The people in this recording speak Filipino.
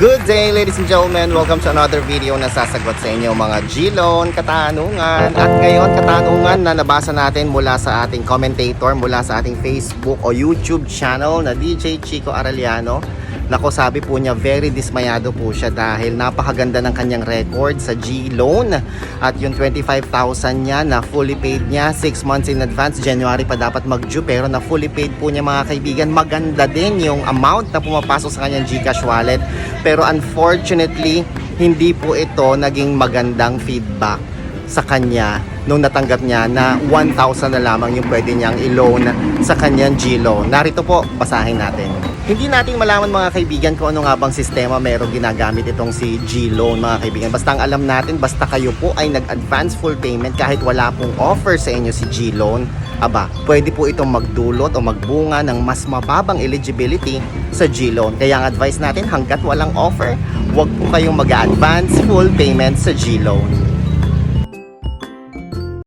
Good day ladies and gentlemen, welcome to another video na sasagot sa inyo mga G-Loan katanungan. At ngayon katanungan na nabasa natin mula sa ating commentator, mula sa ating Facebook o YouTube channel na DJ Chico Arellano. Nako, sabi po niya very dismayado po siya dahil napakaganda ng kanyang record sa G-Loan. At yung 25,000 niya na fully paid niya 6 months in advance, January pa dapat mag-due, pero na fully paid po niya mga kaibigan. Maganda din yung amount na pumapasok sa kanyang GCash wallet, pero unfortunately hindi po ito naging magandang feedback sa kanya nung natanggap niya na 1,000 na lamang yung pwede niyang i-loan sa kanyang G-Loan. Narito po, basahin natin. Hindi natin malaman mga kaibigan kung ano nga bang sistema meron ginagamit itong si G-Loan mga kaibigan. Basta ang alam natin, basta kayo po ay nag-advance full payment kahit wala pong offer sa inyo si G-Loan, aba, pwede po itong magdulot o magbunga ng mas mababang eligibility sa G-Loan. Kaya ang advice natin, hanggat walang offer, huwag po kayong mag-advance full payment sa G-Loan.